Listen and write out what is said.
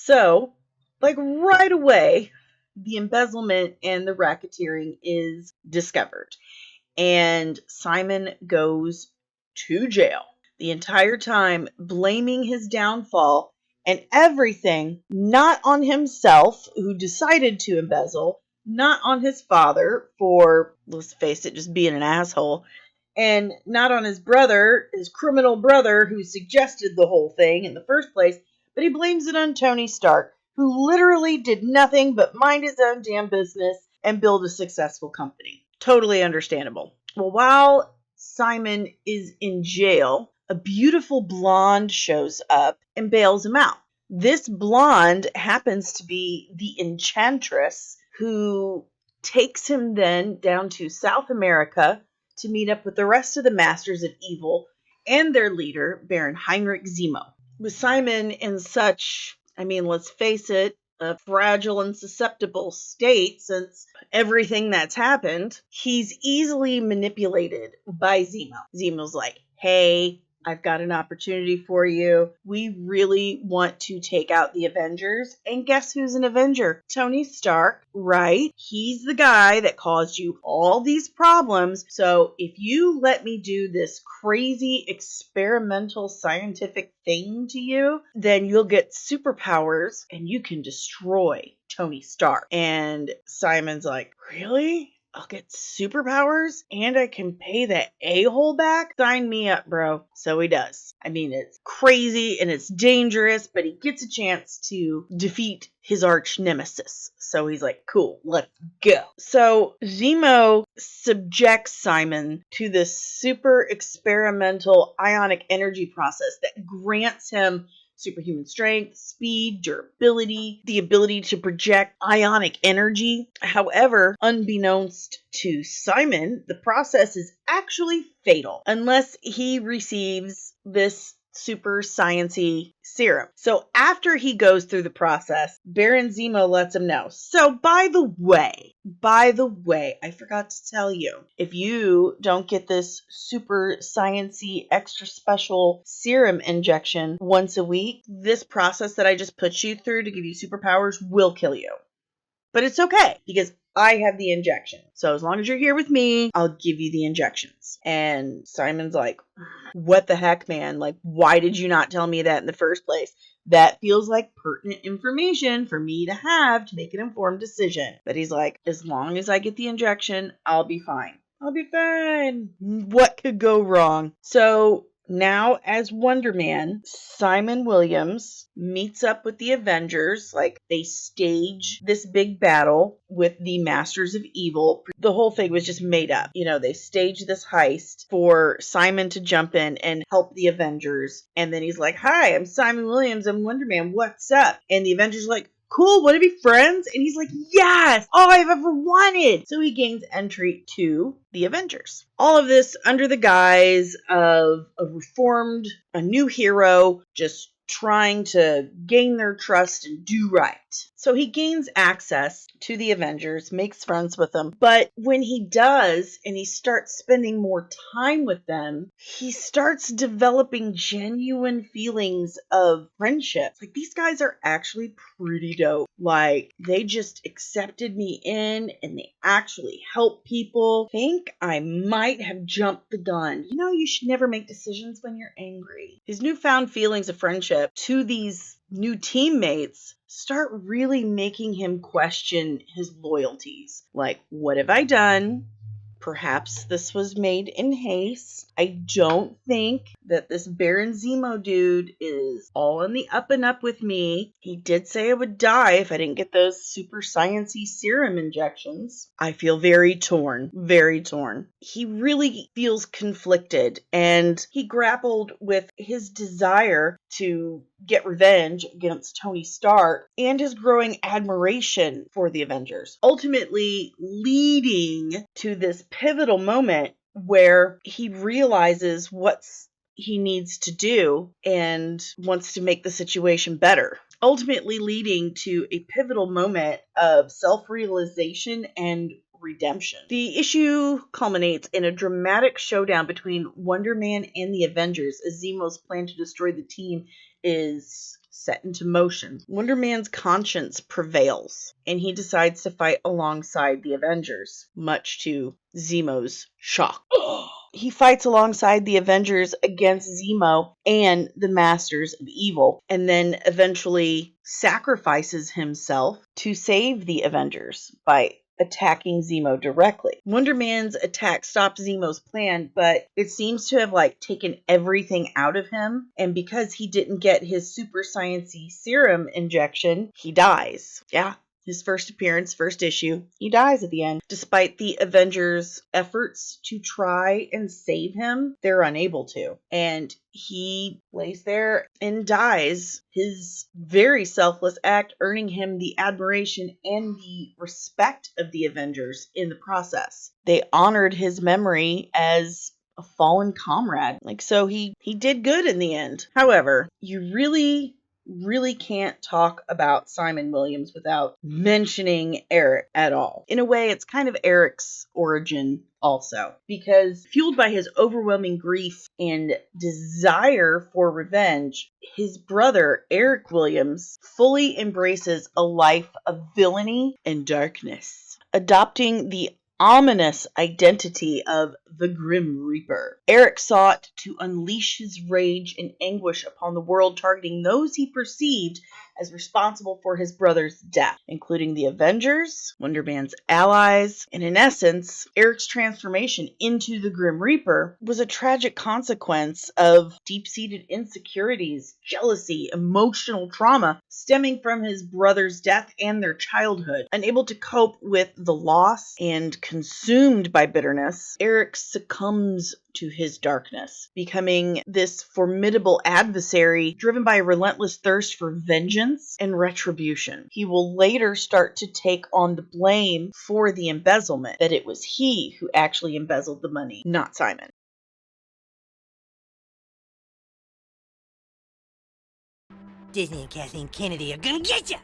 So, like right away, the embezzlement and the racketeering is discovered, and Simon goes to jail. The entire time blaming his downfall and everything not on himself, who decided to embezzle, not on his father for, let's face it, just being an asshole, and not on his brother, his criminal brother, who suggested the whole thing in the first place, but he blames it on Tony Stark, who literally did nothing but mind his own damn business and build a successful company. Totally understandable. Well, while Simon is in jail, a beautiful blonde shows up and bails him out. This blonde happens to be the Enchantress, who takes him then down to South America to meet up with the rest of the Masters of Evil and their leader, Baron Heinrich Zemo. With Simon in such, let's face it, a fragile and susceptible state since everything that's happened, he's easily manipulated by Zemo. Zemo's like, hey, I've got an opportunity for you. We really want to take out the Avengers. And guess who's an Avenger? Tony Stark, right? He's the guy that caused you all these problems. So if you let me do this crazy experimental scientific thing to you, then you'll get superpowers and you can destroy Tony Stark. And Simon's like, really? I'll get superpowers and I can pay that a-hole back? Sign me up, bro. So he does. It's crazy and it's dangerous, but he gets a chance to defeat his arch nemesis. So he's like, cool, let's go. So Zemo subjects Simon to this super experimental ionic energy process that grants him superhuman strength, speed, durability, the ability to project ionic energy. However, unbeknownst to Simon, the process is actually fatal unless he receives this super science-y serum. So after he goes through the process, Baron Zemo lets him know. So by the way, I forgot to tell you, if you don't get this super science-y extra special serum injection once a week, this process that I just put you through to give you superpowers will kill you. But it's okay because I have the injection. So as long as you're here with me, I'll give you the injections. And Simon's like, what the heck, man? Like, why did you not tell me that in the first place? That feels like pertinent information for me to have to make an informed decision. But he's like, as long as I get the injection, I'll be fine. I'll be fine. What could go wrong? So now, as Wonder Man, Simon Williams meets up with the Avengers. Like, they stage this big battle with the Masters of Evil. The whole thing was just made up. They staged this heist for Simon to jump in and help the Avengers. And then he's like, hi, I'm Simon Williams. I'm Wonder Man. What's up? And the Avengers are like, cool, want to be friends? And he's like, yes, all I've ever wanted. So he gains entry to the Avengers. All of this under the guise of a new hero, just trying to gain their trust and do right. So he gains access to the Avengers, makes friends with them. But when he does, and he starts spending more time with them, he starts developing genuine feelings of friendship. Like, these guys are actually pretty dope. Like, they just accepted me in and they actually help people. I think I might have jumped the gun. You should never make decisions when you're angry. His newfound feelings of friendship to these new teammates start really making him question his loyalties. Like, what have I done? Perhaps this was made in haste. I don't think that this Baron Zemo dude is all in the up and up with me. He did say I would die if I didn't get those super science-y serum injections. I feel very torn. Very torn. He really feels conflicted, and he grappled with his desire to get revenge against Tony Stark and his growing admiration for the Avengers, ultimately leading to this pivotal moment where he realizes what he needs to do and wants to make the situation better, ultimately leading to a pivotal moment of self-realization and redemption. The issue culminates in a dramatic showdown between Wonder Man and the Avengers as Zemo's plan to destroy the team is set into motion. Wonder Man's conscience prevails, and he decides to fight alongside the Avengers, much to Zemo's shock. He fights alongside the Avengers against Zemo and the Masters of Evil, and then eventually sacrifices himself to save the Avengers by attacking Zemo directly. Wonder Man's attack stops Zemo's plan, but it seems to have taken everything out of him, and because he didn't get his super sciencey serum injection, he dies. Yeah. His first appearance, first issue, he dies at the end. Despite the Avengers' efforts to try and save him, they're unable to. And he lays there and dies. His very selfless act earning him the admiration and the respect of the Avengers in the process. They honored his memory as a fallen comrade. So he did good in the end. However, you really can't talk about Simon Williams without mentioning Eric at all. In a way, it's kind of Eric's origin also, because fueled by his overwhelming grief and desire for revenge, his brother, Eric Williams, fully embraces a life of villainy and darkness, adopting the ominous identity of the Grim Reaper. Eric sought to unleash his rage and anguish upon the world, targeting those he perceived as responsible for his brother's death, including the Avengers, Wonder Man's allies, and in essence, Eric's transformation into the Grim Reaper was a tragic consequence of deep-seated insecurities, jealousy, emotional trauma stemming from his brother's death and their childhood. Unable to cope with the loss and consumed by bitterness, Eric succumbs to his darkness, becoming this formidable adversary driven by a relentless thirst for vengeance and retribution. He will later start to take on the blame for the embezzlement, that it was he who actually embezzled the money, not Simon. Disney and Kathleen Kennedy are gonna get you!